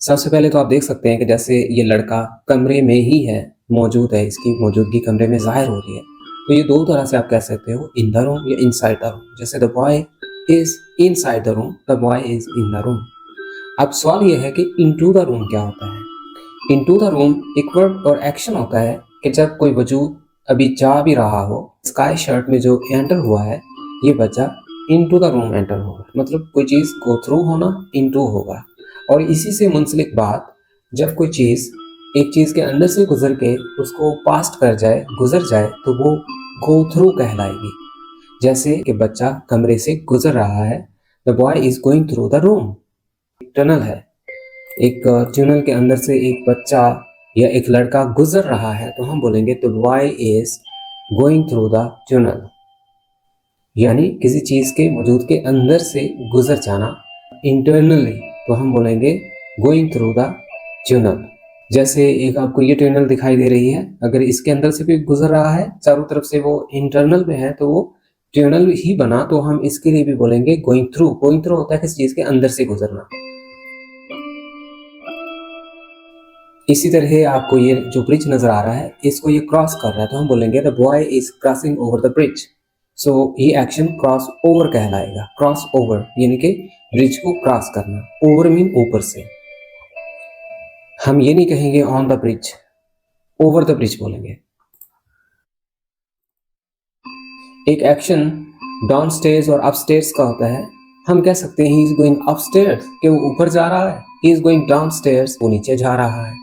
सबसे पहले तो आप देख सकते हैं कि जैसे ये लड़का कमरे में ही है, मौजूद है, इसकी मौजूदगी कमरे में ज़ाहिर हो रही है। तो ये 2 तरह से आप कह सकते हो, इन द रूम या इनसाइड द रूम। जैसे the boy is inside the room, the boy is in the room. अब सवाल ये है कि इनटू द रूम क्या होता है? इनटू द रूम एक वर्ब और एक्शन होता है कि जब कोई वजूद अभी जा भी रहा हो, स्काई शर्ट में जो एंटर हुआ है, ये बच्चा इनटू द रूम एंटर होगा। मतलब कोई चीज़ गो थ्रू होना, इनटू होगा। और इसी से मुंसलिक बात, जब कोई चीज़ एक चीज़ के अंदर से गुजर के उसको पास्ट कर जाए, गुजर जाए, तो वो गो थ्रू कहलाएगी। जैसे कि बच्चा कमरे से गुजर रहा है, the boy is going through the room. Tunnel है, एक टनल के अंदर से एक बच्चा या एक लड़का गुजर रहा है, तो हम बोलेंगे the boy is going through the tunnel. यानी किसी चीज़ के वजूद के अंदर से गुजर जाना, इंटरनली, तो हम बोलेंगे गोइंग थ्रू द टनल। जैसे एक आपको ये टनल दिखाई दे रही है, अगर इसके अंदर से भी गुजर रहा है, चारों तरफ से वो इंटरनल में है, तो वो टनल ही बना, तो हम इसके लिए भी बोलेंगे गोइंग थ्रू। गोइंग थ्रू होता है किसी चीज़ के अंदर से गुजरना। इसी तरह आपको ये जो ब्रिज नजर आ रहा है, इसको ये क्रॉस कर रहा है, तो हम बोलेंगे the boy is crossing over the bridge. So ये एक्शन क्रॉस ओवर कहलाएगा। क्रॉस ओवर यानी कि ब्रिज को क्रॉस करना। ओवर मीन ऊपर से। हम ये नहीं कहेंगे on the bridge, over the bridge बोलेंगे। एक एक्शन डाउन स्टेयर्स और अपस्टेयर्स का होता है। हम कह सकते हैं ही इज गोइंग अपस्टेयर्स, कि वो ऊपर जा रहा है। He is going down stairs, वो नीचे जा रहा है।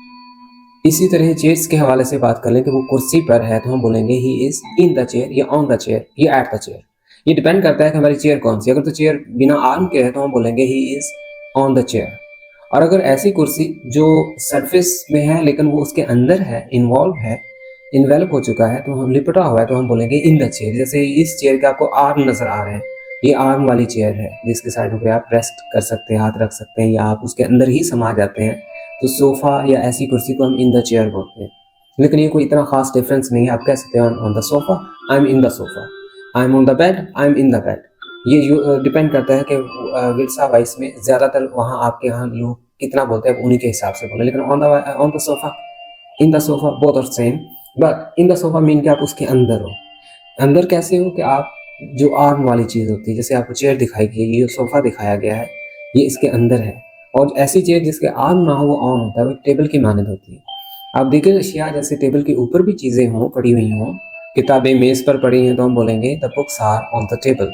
इसी तरह चेयर्स के हवाले से बात कर लें कि वो कुर्सी पर है, तो हम बोलेंगे he is in the chair या ऑन द चेयर या एट द चेयर। ये डिपेंड करता है कि हमारी चेयर कौन सी। अगर तो चेयर बिना आर्म के है, तो हम बोलेंगे he is on the chair. और अगर ऐसी कुर्सी जो सरफेस में है लेकिन वो उसके अंदर है, इन्वॉल्व है, इन्वेल्प हो चुका है, तो हम लिपटा हुआ है, तो हम बोलेंगे इन द चेयर। जैसे इस चेयर के आपको आर्म नजर आ रहे हैं, ये आर्म वाली चेयर है जिसके साइडों पे आप रेस्ट कर सकते हैं, हाथ रख सकते हैं, या आप उसके अंदर ही समा जाते हैं। तो सोफा या ऐसी कुर्सी को हम इन द चेयर बोलते हैं। लेकिन ये कोई इतना खास डिफरेंस नहीं है। आप कह सकते हैं on the sofa, I am in the sofa, I am on the bed, I am in the bed. ये डिपेंड करता है कि विरसा वाइस में ज़्यादातर वहाँ आपके यहाँ लोग कितना बोलते हैं, उन्हीं के हिसाब से बोले। लेकिन on the sofa, in the sofa, both are same. But in the sofa mean कि आप उसके अंदर हो। अंदर कैसे हो कि आप जो आर्म वाली चीज़ होती है, जैसे आपको चेयर दिखाई गई, ये सोफा दिखाया गया है, ये इसके अंदर है। और ऐसी चेयर जिसके आर्म ना हो, वो ऑन होता है, वो टेबल की मानद होती है। आप देखें अशिया जैसे टेबल के ऊपर भी चीज़ें हों, पड़ी हुई हों, किताबें मेज़ पर पड़ी हैं, तो हम बोलेंगे the books are on the table.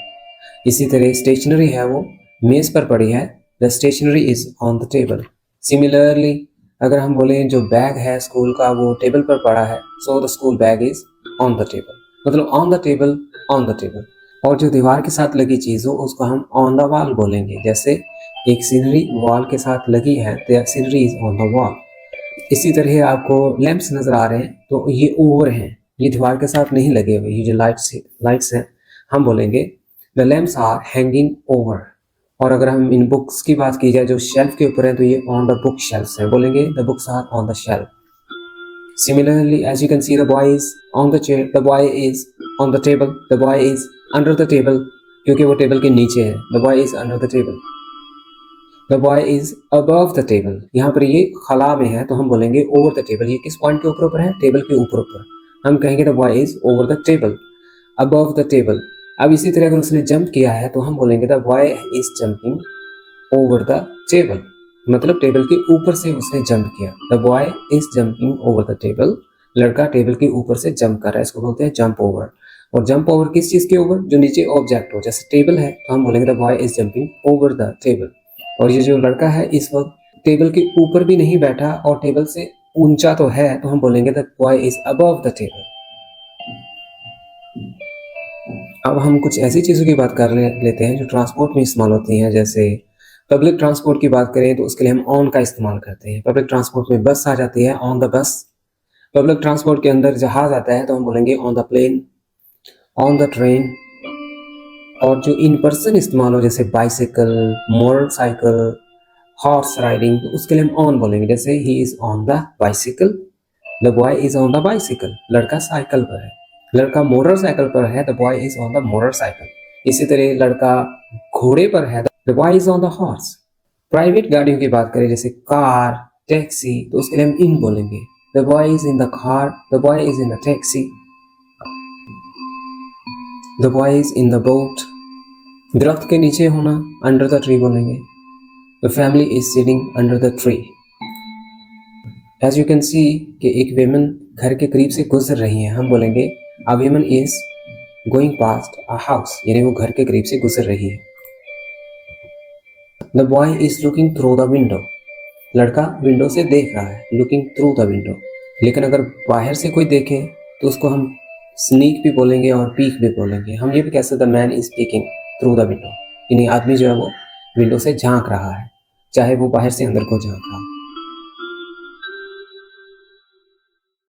इसी तरह स्टेशनरी है, वो मेज़ पर पड़ी है, the stationery is on the table. Similarly अगर हम बोलें जो बैग है स्कूल का, वो टेबल पर पड़ा है, so the school bag is on the table. मतलब on the table, on the table. और जो दीवार के साथ लगी चीज़ हो, उसको हम ऑन द वॉल बोलेंगे। जैसे एक सीनरी वॉल के साथ लगी है, तो scenery is on the wall. इसी तरह आपको लैंप्स नजर आ रहे हैं, तो ये ओवर हैं, ये दीवार के साथ नहीं लगे हुए। ये जो लाइट्स हैं, हम बोलेंगे the lamps are hanging over. और अगर हम इन बुक्स की बात की जाए जो शेल्फ के ऊपर है, तो ये ऑन द बुक शेल्फ है, बोलेंगे the books are on the shelf. Similarly, as you can see, the boy is on the chair, the boy is on the table, the boy is under the table, क्योंकि वो table के नीचे है। The boy is under the table, the boy is above the table। यहाँ पर ये खला में है, तो हम बोलेंगे over the table। ये किस पॉइंट के ऊपर है? टेबल के ऊपर। हम कहेंगे the boy is over the table, above the table। अब इसी तरह अगर उसने जंप किया है, तो हम बोलेंगे the boy is jumping over the table। मतलब टेबल के ऊपर से उसने जंप किया। The boy is jumping over the table. लड़का टेबल के ऊपर से जंप कर रहा है, इसको बोलते हैं जंप ओवर। और जंप ओवर किस चीज के ऊपर? जो नीचे ऑब्जेक्ट हो। जैसे टेबल है, तो हम बोलेंगे the boy is jumping over the table. और ये जो लड़का है इस वक्त टेबल के ऊपर भी नहीं बैठा और टेबल से ऊंचा तो है, तो हम बोलेंगे the boy is above the table. अब हम कुछ ऐसी चीज़ों की बात कर लेते हैं जो ट्रांसपोर्ट में इस्तेमाल होती हैं। जैसे पब्लिक ट्रांसपोर्ट की बात करें, तो उसके लिए हम ऑन का इस्तेमाल करते हैं। पब्लिक ट्रांसपोर्ट में बस आ जाती है, on the bus. Public transport के अंदर जहाज़ आता है, तो हम बोलेंगे on the plane, on the train. और जो इन पर्सन इस्तेमाल हो, जैसे बाइसिकल, मोटरसाइकिल, हॉर्स राइडिंग, तो उसके लिए हम ऑन बोलेंगे। जैसे he is on the bicycle, the boy is on the bicycle. लड़का साइकिल पर है, लड़का मोटरसाइकिल पर है, the boy is on the motorcycle. इसी तरह लड़का घोड़े पर है, the boy is on the horse. Private गाड़ियों की बात करें जैसे कार, टैक्सी, तो उसके लिए हम इन बोलेंगे। The boy is in the car, the boy is in the taxi, the boy is in the boat. दरख्त के नीचे होना, अंडर द ट्री बोलेंगे। The family is sitting under the tree. As you can see कि एक वेमन घर के करीब से गुजर रही है, हम बोलेंगे a woman is going past a house, यानी वो घर के करीब से गुजर रही है। The boy is looking through the window, लड़का विंडो से देख रहा है, लुकिंग थ्रू द विंडो। लेकिन अगर बाहर से कोई देखे तो उसको हम स्नीक भी बोलेंगे और पीक भी बोलेंगे। हम ये भी कह सकते हैं man is peeking through the window, यानी आदमी जो है वो विंडो से झांक रहा है, चाहे वो बाहर से अंदर को झांक रहा हो।